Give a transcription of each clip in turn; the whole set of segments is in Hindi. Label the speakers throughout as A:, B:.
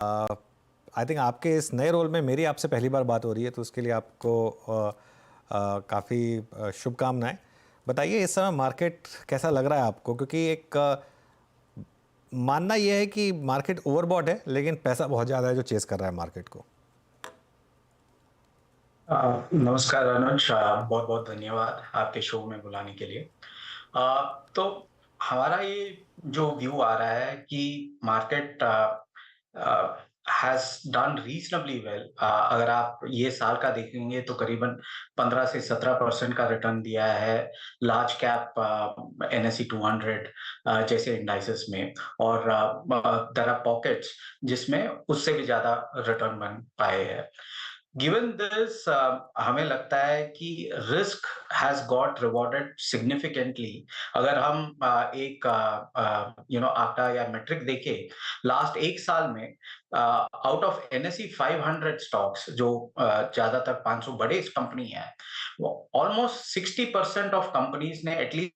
A: आई थिंक आपके इस नए रोल में मेरी आपसे पहली बार बात हो रही है, तो उसके लिए आपको काफ़ी शुभकामनाएं। बताइए इस समय मार्केट कैसा लग रहा है आपको, क्योंकि एक मानना यह है कि मार्केट ओवरबॉट है, लेकिन पैसा बहुत ज़्यादा है जो चेस कर रहा है मार्केट को।
B: नमस्कार अनुज, बहुत बहुत धन्यवाद आपके शो में बुलाने के लिए। तो हमारा ये जो व्यू आ रहा है कि market has done reasonably well. अगर आप ये साल का देखेंगे तो करीबन 15 से 17% का रिटर्न दिया है लार्ज कैप एनएसई 200 जैसे इंडाइसेस में। और देयर आर पॉकेट्स जिसमें उससे भी ज्यादा रिटर्न बन पाए हैं। गिवन दिस, हमें लगता है कि risk has got rewarded significantly. अगर हम एक आंकड़ा या मेट्रिक देखें लास्ट एक साल में, आउट ऑफ एनएसई 500 स्टॉक्स जो ज्यादातर 500 बड़े कंपनी है, वो ऑलमोस्ट 60% ऑफ कंपनीज ने एटलीस्ट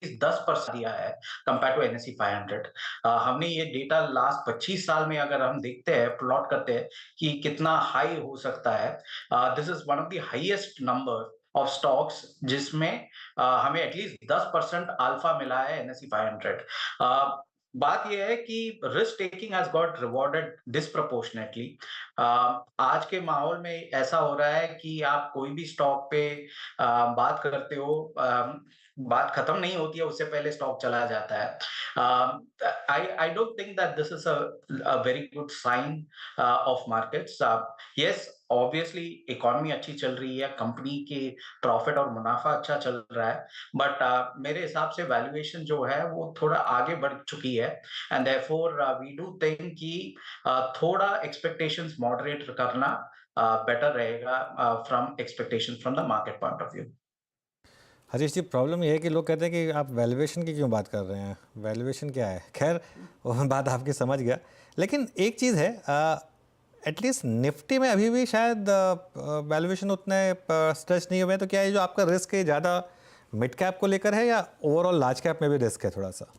B: 10% दिया है कंपेयर टू एनएसई 500। हमने ये डेटा लास्ट 25 साल में अगर हम देखते हैं, प्लॉट करते हैं कि कितना हाई हो सकता है, this is one of the highest number of stocks जिसमें हमें एटलीस्ट 10% अल्फा मिला है एनएसई 500। बात यह है कि risk taking has got rewarded disproportionately. आज के माहौल में ऐसा हो रहा है कि आप कोई भी स्टॉक पे बात करते हो, बात खत्म नहीं होती है उससे पहले स्टॉक चला जाता है। I don't think that this is a very good sign of markets. Yes, obviously economy अच्छी चल रही है, कंपनी के प्रॉफिट और मुनाफा अच्छा चल रहा है, बट मेरे हिसाब से वैल्यूएशन जो है वो थोड़ा आगे बढ़ चुकी है। And therefore we do think कि थोड़ा एक्सपेक्टेशंस मॉडरेट करना बेटर रहेगा from expectation from the market point of view.
A: Harish ji, problem ये है कि लोग कहते हैं कि आप वैल्यूएशन की क्यों बात कर रहे हैं, वैल्यूएशन क्या है। खैर, वो बात आपकी समझ गया। लेकिन एक चीज़ है, एटलीस्ट निफ्टी में अभी भी शायद वैल्यूएशन उतने स्ट्रेच नहीं हुए हैं। तो क्या ये जो आपका रिस्क है ज़्यादा मिड कैप को लेकर है, या ओवरऑल लार्ज कैप में भी रिस्क है थोड़ा सा?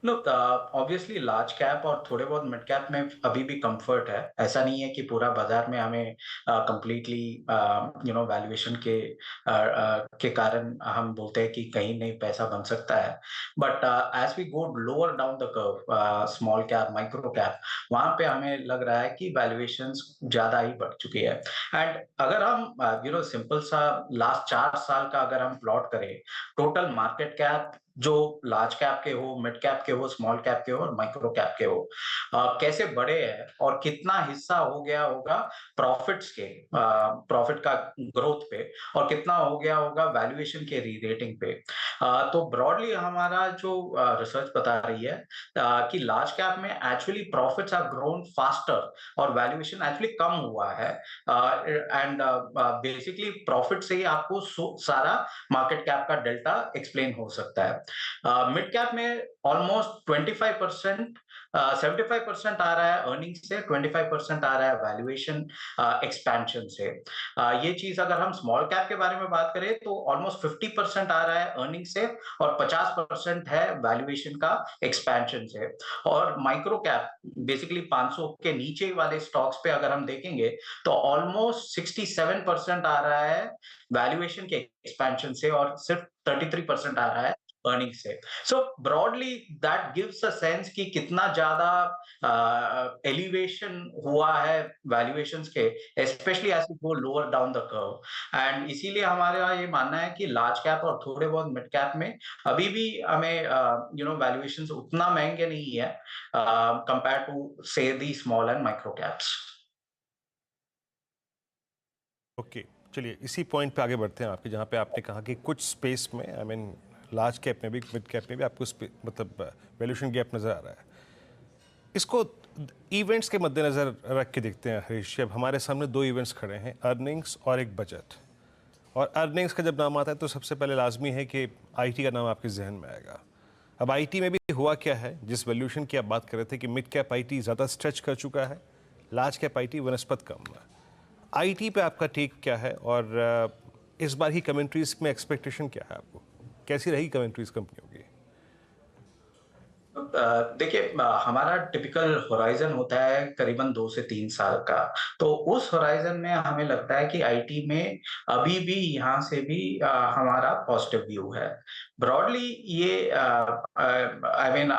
B: नो, ऑब्वियसली लार्ज कैप और थोड़े बहुत मिड कैप में अभी भी कंफर्ट है। ऐसा नहीं है कि पूरा बाजार में हमें कंप्लीटली वैल्यूएशन के कारण हम बोलते हैं कि कहीं नहीं पैसा बन सकता है। But as we go lower down the curve, small cap, micro cap, वहां पे हमें लग रहा है कि वैल्यूएशंस ज्यादा ही बढ़ चुकी है। एंड अगर हम सिंपल सा लास्ट 4 साल का अगर हम प्लॉट करें, टोटल मार्केट कैप जो लार्ज कैप के हो, मिड कैप के हो, स्मॉल कैप के हो और माइक्रो कैप के हो, कैसे बड़े हैं और कितना हिस्सा हो गया होगा प्रॉफिट्स के, प्रॉफिट का ग्रोथ पे, और कितना हो गया होगा वैल्यूएशन के री रेटिंग पे। तो ब्रॉडली हमारा जो रिसर्च बता रही है कि लार्ज कैप में actually profits have grown faster और वैल्यूएशन एक्चुअली कम हुआ है। एंड बेसिकली प्रॉफिट से ही आपको सारा मार्केट कैप का डेल्टा एक्सप्लेन हो सकता है। मिड कैप में ऑलमोस्ट 25%, 75% आ रहा है अर्निंग से, 25% आ रहा है वैल्यूएशन एक्सपेंशन से। ये चीज अगर हम स्मॉल कैप के बारे में बात करें तो ऑलमोस्ट 50% आ रहा है अर्निंग से और 50% है वैल्यूएशन का एक्सपेंशन से। और माइक्रो कैप बेसिकली 500 के नीचे वाले स्टॉक्स पे अगर हम देखेंगे तो ऑलमोस्ट 67% आ रहा है वैल्यूएशन के एक्सपेंशन से और सिर्फ 33% आ रहा है अर्निंग से। So broadly that gives a sense कि कितना ज्यादा एलिवेशन हुआ है वैल्यूएशंस के, especially as we go lower down the curve. And इसीलिए हमारा ये मानना है कि लार्ज कैप और थोड़े बहुत मिड कैप में अभी भी हमें वैल्यूएशंस उतना महंगे नहीं है कंपेयर टू से the small and micro caps.
C: Okay, चलिए इसी पॉइंट पे आगे बढ़ते हैं आपके, जहाँ पे आपने कहा कि कुछ स्पेस में, आई मीन लार्ज कैप में भी, मिड कैप में भी आपको मतलब वैल्यूएशन गैप नज़र आ रहा है। इसको इवेंट्स के मद्देनज़र रख के देखते हैं हरीश जी। अब हमारे सामने दो इवेंट्स खड़े हैं, अर्निंग्स और एक बजट। और अर्निंग्स का जब नाम आता है तो सबसे पहले लाजमी है कि आईटी का नाम आपके जहन में आएगा। अब आईटी में भी हुआ क्या है, जिस वैल्यूएशन की आप बात कर रहे थे कि मिड कैप आईटी ज़्यादा स्ट्रेच कर चुका है, लार्ज कैप आईटी वनस्पत कम है। आईटी पे आपका टेक क्या है, और इस बार ही कमेंट्रीज में एक्सपेक्टेशन क्या है आपको, कैसी रही कमेंट्रीज कंपनियों की?
B: देखिए, हमारा टिपिकल होराइज़न होता है करीबन 2 से 3 साल का। तो उस होराइज़न में हमें लगता है कि आईटी में अभी भी यहाँ से भी हमारा पॉजिटिव व्यू है। ब्रॉडली ये आई मीन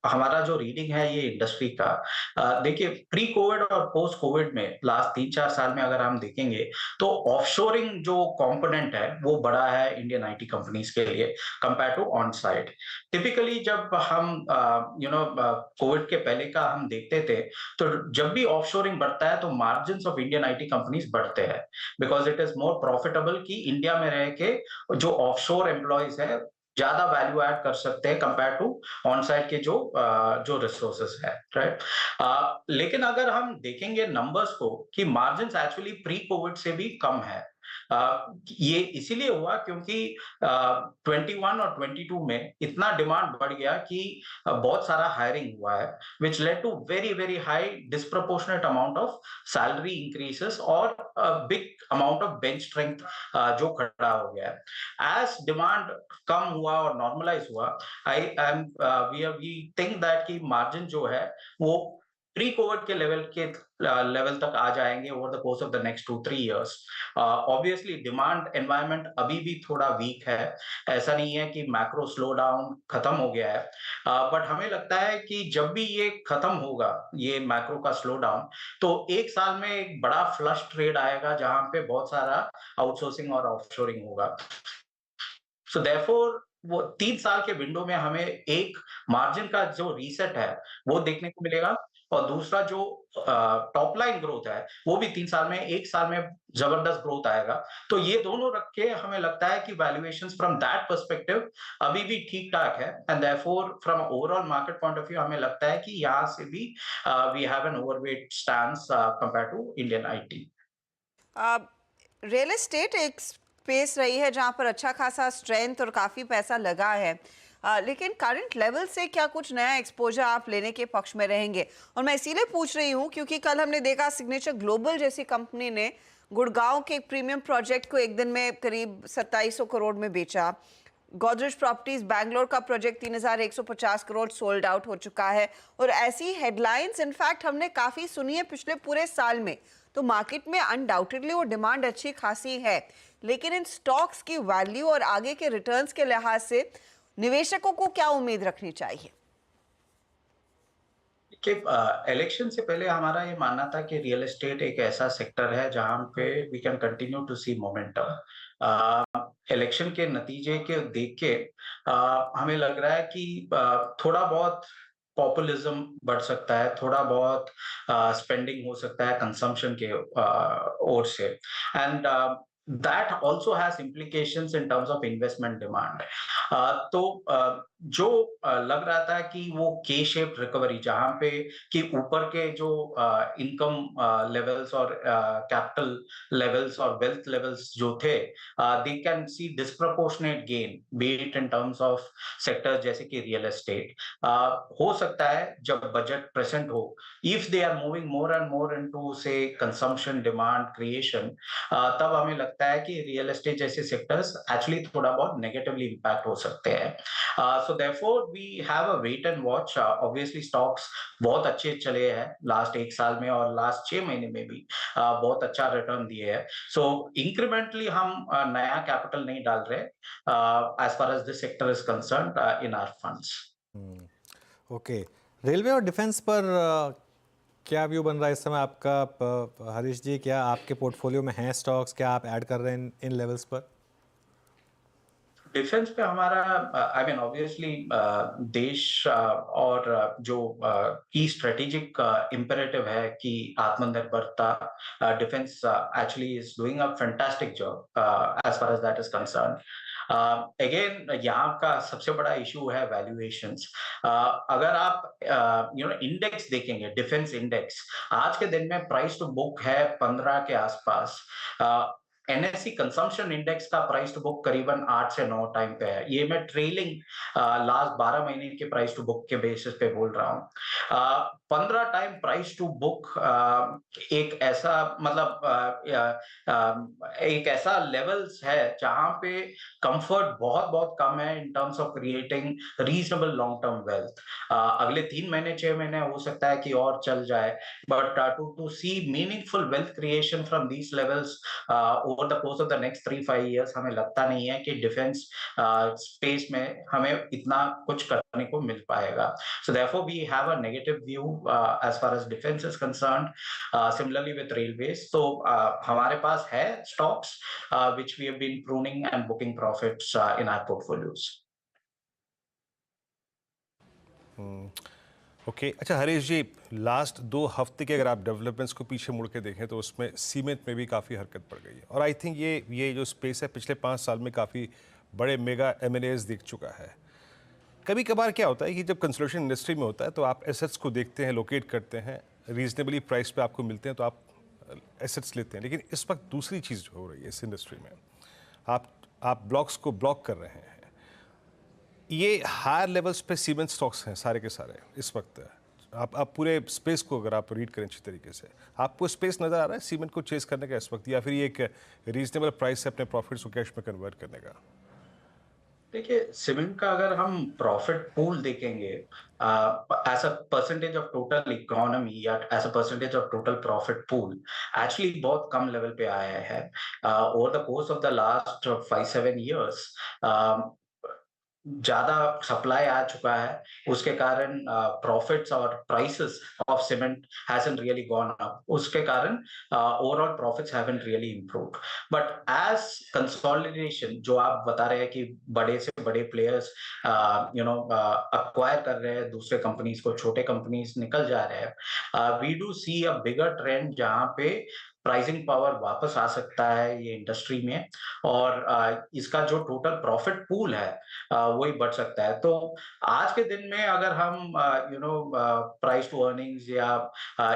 B: हमारा जो रीडिंग है ये इंडस्ट्री का, देखिए, प्री कोविड और पोस्ट कोविड में लास्ट 3-4 साल में अगर हम देखेंगे, तो ऑफशोरिंग जो कंपोनेंट है वो बढ़ा है इंडियन आईटी कंपनीज़ के लिए compare to on site. Typically जब हम कोविड के पहले का हम देखते थे, तो जब भी ऑफशोरिंग बढ़ता है तो margins of Indian IT companies बढ़ते हैं, because it is more profitable कि इंडिया में रह के जो ऑफशोर एम्प्लॉयज है ज्यादा वैल्यू ऐड कर सकते हैं कंपेयर टू ऑन साइट के जो रिसोर्सेज है, राइट। लेकिन अगर हम देखेंगे नंबर्स को कि मार्जिन्स एक्चुअली प्री कोविड से भी कम है। ये इसीलिए हुआ क्योंकि 21 और 22 में इतना डिमांड बढ़ गया कि बहुत सारा हायरिंग हुआ है, which led to very very high disproportionate amount of salary increases और big amount of bench strength जो खड़ा हो गया है। As demand कम हुआ और normalize हुआ, we think that कि margin जो है वो प्री कोविड के लेवल तक आ जाएंगे over the course of the next 2-3 years. Obviously demand environment अभी भी थोड़ा वीक है, ऐसा नहीं है कि मैक्रो स्लो डाउन खत्म हो गया है, बट हमें लगता है कि जब भी ये खत्म होगा, ये मैक्रो का स्लो डाउन, तो एक साल में एक बड़ा फ्लश ट्रेड आएगा जहां पे बहुत सारा आउटसोर्सिंग और ऑफशोरिंग होगा। सो देयरफॉर वो 3 साल के विंडो में हमें एक मार्जिन का जो रीसेट है वो देखने को मिलेगा, और दूसरा जो टॉप लाइन ग्रोथ है वो भी 3 साल में, 1 साल में जबरदस्त ग्रोथ आएगा। तो ये दोनों रख के हमें लगता है कि वैल्यूएशंस फ्रॉम दैट पर्सपेक्टिव अभी भी ठीक-ठाक है, and therefore from overall market point of view हमें लगता है कि यहाँ से भी we have an overweight stance compare to Indian IT.
D: Real estate एक स्पेस रही है जहां पर अच्छा खासा स्ट्रेंथ और काफ़ी पैसा लगा है, लेकिन करंट लेवल से क्या कुछ नया एक्सपोजर आप लेने के पक्ष में रहेंगे? और मैं इसीलिए पूछ रही हूं क्योंकि कल हमने देखा सिग्नेचर ग्लोबल जैसी कंपनी ने गुड़गांव के एक प्रीमियम प्रोजेक्ट को एक दिन में करीब 2700 करोड़ में बेचा। गोदरेज प्रॉपर्टीज बैंगलोर का प्रोजेक्ट 3150 करोड़ सोल्ड आउट हो चुका है। और ऐसी हेडलाइंस इनफैक्ट हमने काफ़ी सुनी है पिछले पूरे साल में। तो मार्केट में अनडाउटेडली वो डिमांड अच्छी खासी है, लेकिन इन स्टॉक्स की वैल्यू और आगे के रिटर्न्स के लिहाज से निवेशकों को क्या उम्मीद रखनी चाहिए?
B: कि इलेक्शन से पहले हमारा ये मानना था कि रियल एस्टेट एक ऐसा सेक्टर है जहां पे we can continue to see momentum. Election के नतीजे के देख के हमें लग रहा है कि थोड़ा बहुत पॉपुलिज्म बढ़ सकता है, थोड़ा बहुत स्पेंडिंग हो सकता है कंजम्पशन के ओर से, and that also has implications in terms of investment demand। तो जो लग रहा था कि वो के शेप रिकवरी जहां पे कि ऊपर के जो इनकम लेवल्स और कैपिटल लेवल्स और वेल्थ लेवल्स जो थे, they can see disproportionate gain be it in terms of sector जैसे कि रियल एस्टेट। हो सकता है जब बजट प्रेजेंट हो, if they are moving more and more into से कंजम्पशन डिमांड क्रिएशन, तब हमें लगता है कि रियल एस्टेट जैसे सेक्टर्स एक्चुअली थोड़ा बहुत नेगेटिवली इम्पैक्ट हो सकते हैं। So therefore we have a wait and watch. Obviously stocks बहुत अच्छे चले हैं लास्ट 1 साल में, और लास्ट 6 महीने में भी बहुत अच्छा रिटर्न दिए हैं। सो इंक्रीमेंटली हम नया कैपिटल नहीं डाल रहे as far as this sector is concerned in our funds.
A: Okay, railway और डिफेंस पर क्या व्यू बन रहा है इस समय आपका, हरीश जी? क्या आपके पोर्टफोलियो में हैं स्टॉक्स, क्या आप ऐड कर रहे हैं इन लेवल्स पर?
B: डिफेंस पे हमारा आई मीन ऑब्वियसली देश और जो की स्ट्रेटेजिक इम्पेरेटिव है कि आत्मनिर्भरता, defence actually is doing a fantastic job as far as that is concern. Again यहाँ का सबसे बड़ा इशू है वैल्यूएशंस। अगर आप इंडेक्स देखेंगे, डिफेंस इंडेक्स आज के दिन में प्राइस टू बुक है 15 के आसपास। एनएससी कंजम्पशन इंडेक्स का प्राइस टू बुक करीबन 8 से 9 टाइम पे है। ये मैं ट्रेलिंग लास्ट 12 महीने के प्राइस टू बुक के बेसिस पे बोल रहा हूँ। 15 टाइम प्राइस टू बुक एक ऐसा एक ऐसा लेवल्स है जहां पे कंफर्ट बहुत बहुत कम है इन terms of creating reasonable long term wealth. अगले 3 महीने 6 महीने हो सकता है कि और चल जाए, but to see meaningful wealth creation from these levels over the course of the next 3-5 years हमें लगता नहीं है कि डिफेंस स्पेस में हमें इतना कुछ करने को मिल पाएगा। So therefore we have a negative view as far as defense is concerned. Similarly with railways, so हमारे पास है stocks which we have been pruning and booking profits in our portfolios.
C: Okay अच्छा हरीश जी, लास्ट 2 हफ्ते के अगर आप डेवलपमेंट्स को पीछे मुड़ के देखें तो उसमें सीमेंट में भी काफ़ी हरकत पड़ गई है, और आई थिंक ये जो स्पेस है पिछले 5 साल में काफ़ी बड़े मेगा M&As दिख चुका है। कभी कभार क्या होता है कि जब कंस्ट्रक्शन इंडस्ट्री में होता है तो आप एसेट्स को देखते हैं, लोकेट करते हैं, रीजनेबली प्राइस पे आपको मिलते हैं तो आप एसेट्स लेते हैं, लेकिन इस वक्त दूसरी चीज़ हो रही है इस इंडस्ट्री में, आप ब्लॉक्स को ब्लॉक कर रहे हैं। ये हायर लेवल्स पे सीमेंट स्टॉक्स हैं सारे के सारे इस वक्त। आप पूरे स्पेस को अगर आप रीड करें अच्छी तरीके से, आपको स्पेस नज़र आ रहा है सीमेंट को चेस करने का इस वक्त, या फिर ये एक रीजनेबल प्राइस से अपने प्रॉफिट्स को कैश में कन्वर्ट करने का?
B: देखिए, सीमेंट का अगर हम प्रॉफिट पूल देखेंगे as a percentage of total economy या as a percentage of total profit pool, actually बहुत कम लेवल पे आया है over the course of the last 5-7 years. ज्यादा सप्लाई आ चुका है, उसके कारण प्रॉफिट्स और prices of cement hasn't really gone up, उसके कारण overall profits haven't really improved. But as consolidation जो आप बता रहे हैं कि बड़े से बड़े प्लेयर्स अक्वायर कर रहे हैं दूसरे कंपनीज को, छोटे कंपनीज निकल जा रहे हैं, we do see a bigger trend जहां पे प्राइसिंग पावर वापस आ सकता है ये इंडस्ट्री में, और इसका जो टोटल प्रॉफिट पूल है वही बढ़ सकता है। तो आज के दिन में अगर हम प्राइस टू अर्निंग्स या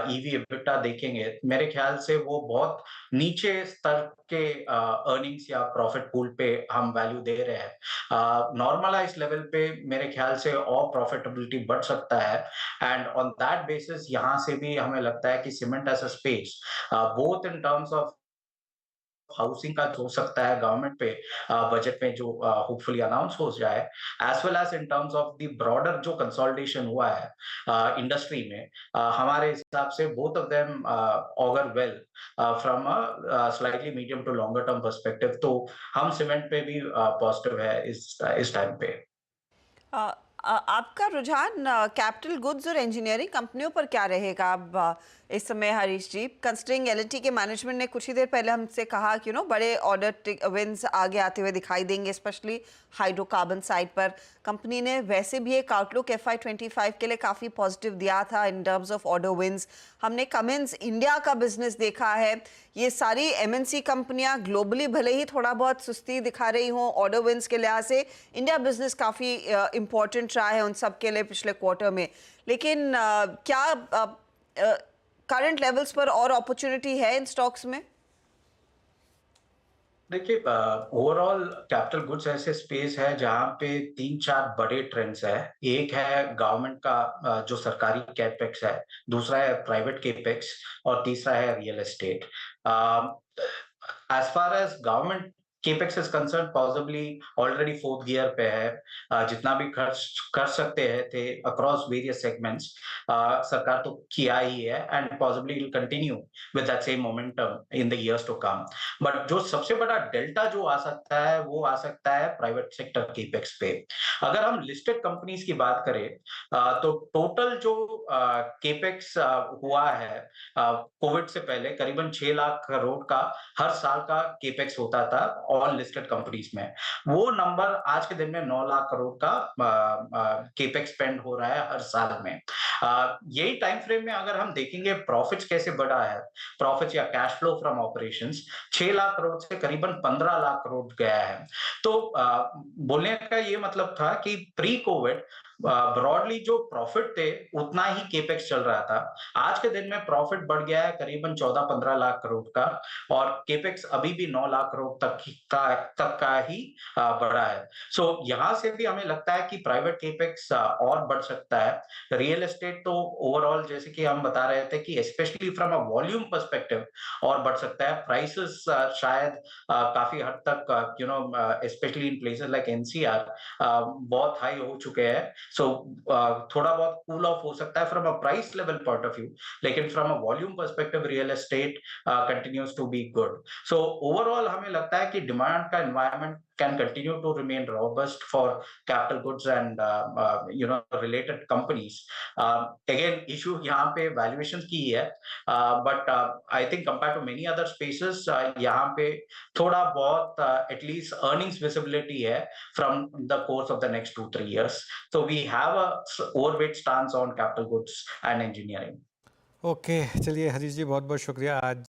B: ईवी एबिटा देखेंगे, मेरे ख्याल से वो बहुत नीचे स्तर के अर्निंग्स या प्रॉफिट पूल पे हम वैल्यू दे रहे हैं। नॉर्मलाइज लेवल पे मेरे ख्याल से और प्रॉफिटेबिलिटी बढ़ सकता है, एंड ऑन दैट बेसिस यहाँ से भी हमें लगता है कि cement as a space both in terms of housing का हो सकता है गवर्नमेंट पे बजट में जो होपफुली अनाउंस हो जाए, as well as in terms of the broader जो कंसोलिडेशन हुआ है इंडस्ट्री में, हमारे हिसाब से both of them augur well from a slightly medium to longer term perspective. तो हम सीमेंट पे भी पॉजिटिव है इस टाइम पे।
D: आपका रुझान कैपिटल गुड्स और इंजीनियरिंग कंपनियों पर क्या रहेगा अब इस समय हरीश जी, कंसिडरिंग L&T के मैनेजमेंट ने कुछ ही देर पहले हमसे कहा कि बड़े ऑर्डर विंस आगे आते हुए दिखाई देंगे, स्पेशली हाइड्रोकार्बन साइड पर। कंपनी ने वैसे भी एक आउटलुक FY25 के लिए काफ़ी पॉजिटिव दिया था in terms of order wins. हमने कमिंस इंडिया का बिजनेस देखा है, ये सारी MNC कंपनियां ग्लोबली भले ही थोड़ा बहुत सुस्ती दिखा रही हों ऑर्डर विंस के लिहाज से, इंडिया बिजनेस काफ़ी इम्पोर्टेंट रहा है उन सब के लिए पिछले क्वार्टर में। लेकिन क्या करंट लेवल्स पर और अपॉर्चुनिटी है इन स्टॉक्स में?
B: देखिए, ओवरऑल कैपिटल गुड्स ऐसे स्पेस है जहां पे 3-4 बड़े ट्रेंड्स है। एक है गवर्नमेंट का जो सरकारी कैपेक्स है, दूसरा है प्राइवेट कैपेक्स, और तीसरा है real estate. As far as government capex is concern, possibly already 4th gear पे है। जितना भी खर्च कर सकते हैं थे अक्रॉस वेरियस सेगमेंट्स, सरकार तो किया ही है, and possibly will continue with that same momentum in the years to come. But जो सबसे बड़ा डेल्टा जो आ सकता है वो आ सकता है प्राइवेट सेक्टर केपेक्स पे। अगर हम लिस्टेड कंपनीज की बात करें तो टोटल जो केपेक्स हुआ है कोविड से पहले, करीबन 6 लाख करोड़ का हर साल का केपेक्स होता था ऑल लिस्टेड कंपनीज में। वो नंबर आज के दिन में 9 लाख करोड़ का केपेक्स स्पेंड हो रहा है हर साल में। यही टाइम फ्रेम में अगर हम देखेंगे प्रॉफिट्स कैसे बढ़ा है, प्रॉफिट्स या cash flow from operations 6 lakh crore से करीबन 15 लाख करोड़ गया है। तो बोलने का ये मतलब था कि प्री कोविड ब्रॉडली जो प्रॉफिट थे उतना ही केपेक्स चल रहा था। आज के दिन में प्रॉफिट बढ़ गया है करीबन 14-15 लाख करोड़ का, और केपेक्स अभी भी 9 लाख करोड़ तक का ही बढ़ा है। सो यहाँ से भी हमें लगता है कि प्राइवेट केपेक्स और बढ़ सकता है। रियल एस्टेट तो ओवरऑल जैसे कि हम बता रहे थे कि specially from a volume perspective और बढ़ सकता है। प्राइसेस शायद काफी हद तक specially in places like NCR बहुत हाई हो चुके हैं। सो थोड़ा बहुत कूल ऑफ हो सकता है from a price level point of view, लेकिन from a volume perspective real estate continues to be good. So overall हमें लगता है कि डिमांड का environment can continue to remain robust for capital goods and related companies. Again, issue यहाँ पे valuations की ही है, but I think compared to many other spaces, यहाँ पे थोड़ा बहुत at least earnings visibility है from the course of the next 2-3 years. So we have a overweight stance on capital goods and engineering.
A: Okay, चलिए हरीश जी बहुत बहुत शुक्रिया आज